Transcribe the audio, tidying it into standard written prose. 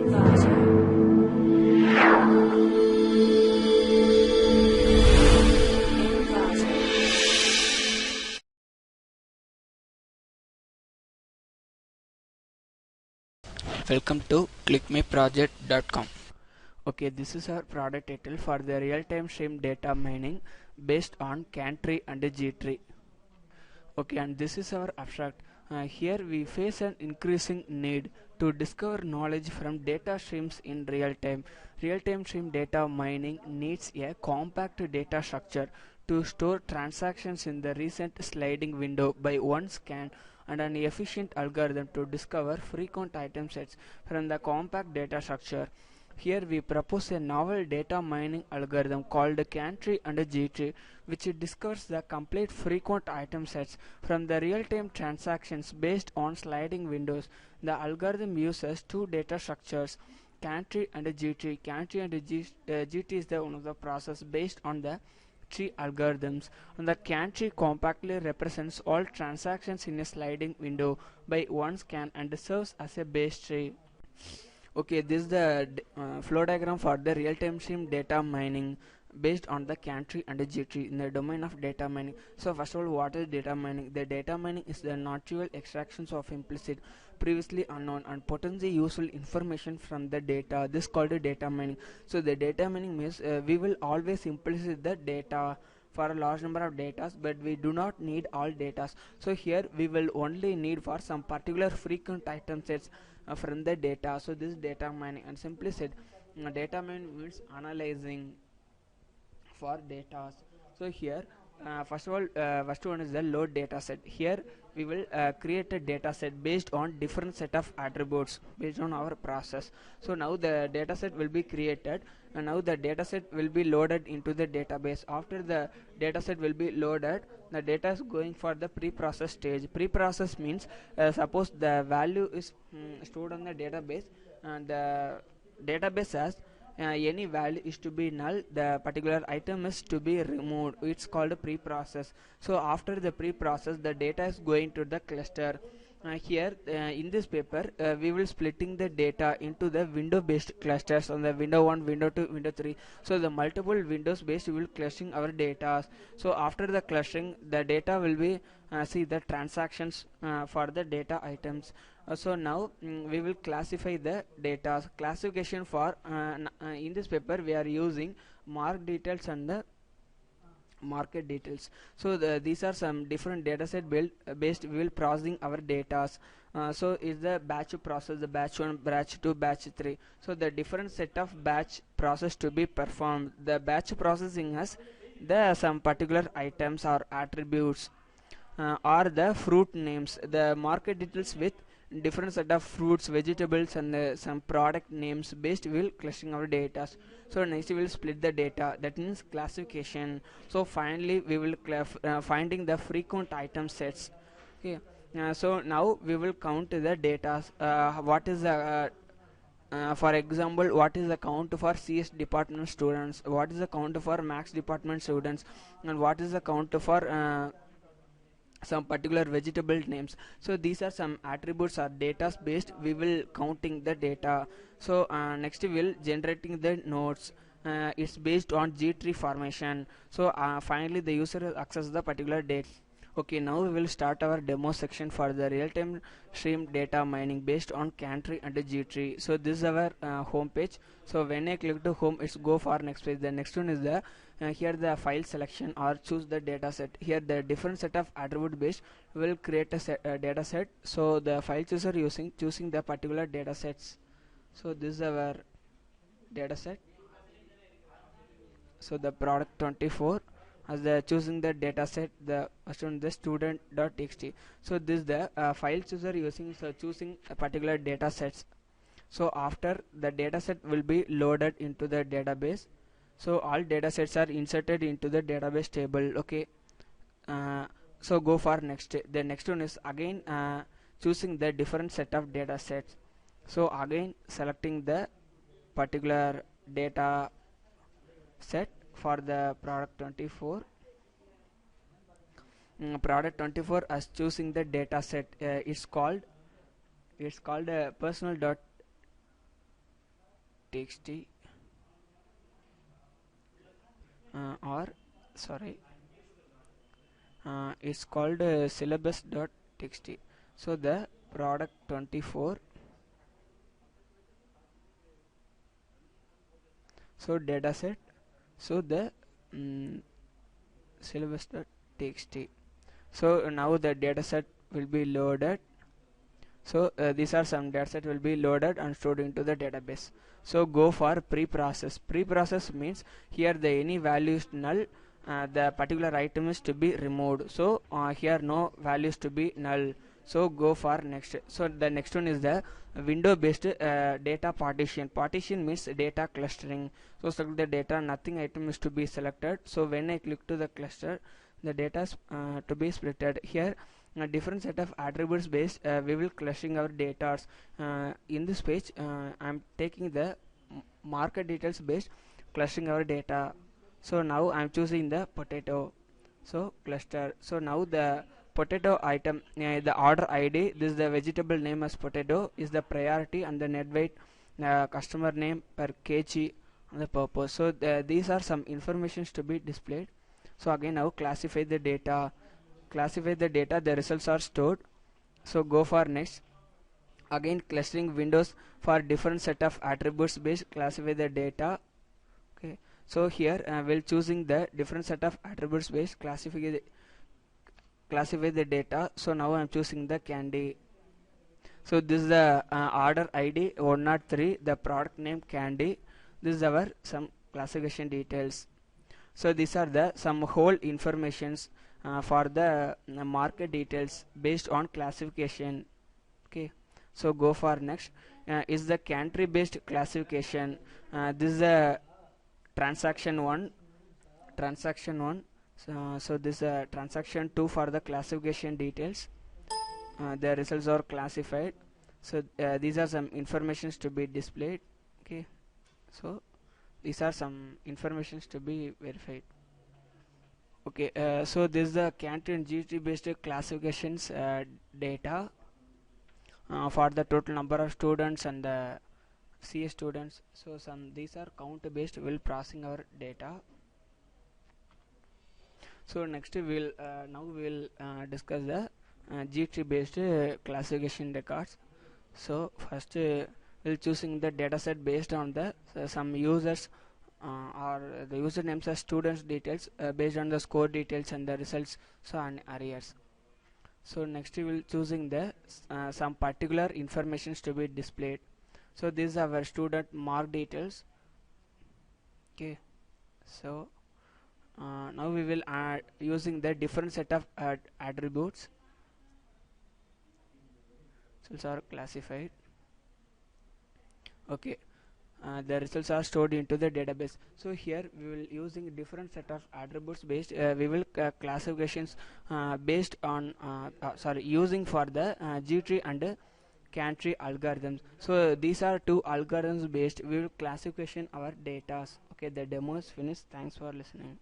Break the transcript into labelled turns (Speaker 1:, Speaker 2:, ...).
Speaker 1: Welcome to clickmeproject.com. Okay, this is our product title for the real-time stream data mining based on CANtree and Gtree. Okay, and this is our abstract. Here we face an increasing need to discover knowledge from data streams in real time. Real-time stream data mining needs a compact data structure to store transactions in the recent sliding window by one scan and an efficient algorithm to discover frequent item sets from the compact data structure. Here we propose a novel data mining algorithm called CANtree and Gtree, which discovers the complete frequent item sets from the real-time transactions based on sliding windows. The algorithm uses two data structures, CANtree and Gtree. CANtree and Gtree is the one of the process based on the tree algorithms, and the CANtree compactly represents all transactions in a sliding window by one scan and serves as a base tree. Okay, this is the flow diagram for the real-time stream data mining based on the CANtree and the Gtree in the domain of data mining. So first of all, what is data mining? The data mining is the non-trivial extractions of implicit, previously unknown and potentially useful information from the data. This is called the data mining. So the data mining means we will always implicit the data for a large number of data, but we do not need all data. So here we will only need for some particular frequent item sets from the data. So this is data mining, and simply said, data mining means analyzing for data. So here first of all, first one is the load data set. Here we will create a data set based on different set of attributes based on our process. So now the data set will be created, and now the data set will be loaded into the database. After the data set will be loaded, the data is going for the pre-process stage. Pre-process means suppose the value is stored on the database, and the database has any value is to be null, the particular item is to be removed. It's called a pre-process. So after the pre-process, the data is going to the cluster. Here in this paper we will splitting the data into the window based clusters on the window 1, window 2, window 3. So the multiple windows based we will clustering our data. So after the clustering, the data will be see the transactions for the data items. So now we will classify the data. Classification for in this paper we are using mark details and the market details. So these are some different data set build based we will processing our data. So is the batch process, the batch 1, batch 2, batch 3. So the different set of batch process to be performed. The batch processing has the some particular items or attributes or the fruit names, the market details with different set of fruits, vegetables and some product names based we will clustering our data. So next we will split the data, that means classification. So finally we will finding the frequent item sets. Okay, so now we will count the data. What is the for example, what is the count for CS department students, what is the count for max department students, and what is the count for some particular vegetable names. So these are some attributes or data based we will counting the data. So next we will generating the nodes. It's based on Gtree formation. So finally the user will access the particular data. Okay, now we will start our demo section for the real-time stream data mining based on CANtree and Gtree. So this is our home page. So when I click to home, it's go for next page. The next one is the here the file selection or choose the data set. Here the different set of attribute based will create a data set. So the file chooser choosing the particular data sets. So this is our data set. So the product 24 as the choosing the data set, the student.txt. So this the file chooser using, so choosing a particular data sets. So after the data set will be loaded into the database. So all data sets are inserted into the database table. Okay, so go for next. The next one is again choosing the different set of data sets. So again selecting the particular data set for the product 24. Product 24 as choosing the data set. It's called personal dot txt or sorry, it's called syllabus.txt. So the product 24, so dataset, so the syllabus.txt. So now the dataset will be loaded. So these are some dataset will be loaded and stored into the database. So go for pre-process. Pre-process means here the any value is null, the particular item is to be removed. So here no values to be null. So go for next. So the next one is the window based data partition. Partition means data clustering. So select the data, nothing item is to be selected. So when I click to the cluster, the data is to be splitted. Here a different set of attributes based we will clustering our data. In this page I'm taking the market details based clustering our data. So now I'm choosing the potato, so cluster. So now the potato item, the order id, this is the vegetable name as potato, is the priority, and the net weight, customer name per kg, and the purpose. So these are some informations to be displayed. So again now classify the data. Classify the data, the results are stored. So go for next. Again clustering windows for different set of attributes based classify the data. Okay, so here we'll choosing the different set of attributes based classify the data. So now I'm choosing the candy. So this is the order id 103, the product name candy. This is our some classification details. So these are the some whole informations for the market details based on classification. Okay, so go for next. Is the country based classification. This is a transaction 1. So this transaction 2 for the classification details. The results are classified. So these are some informations to be displayed. Okay, so these are some informations to be verified. Okay, so this is the country and GT based classifications data for the total number of students and the CS students. So some these are count based, will processing our data. So next we'll now we'll discuss the GT based classification records. So first we'll choosing the dataset based on the some users or the usernames as students details based on the score details and the results, so and arrears. So next we will choosing the some particular informations to be displayed. So these are our student mark details. Okay, so now we will add using the different set of attributes. So these are classified. Okay, the results are stored into the database. So here we will using different set of attributes based we will classifications based on using for the G-tree and can-tree algorithms. So these are two algorithms based we will classification our data. Okay, the demo is finished. Thanks for listening.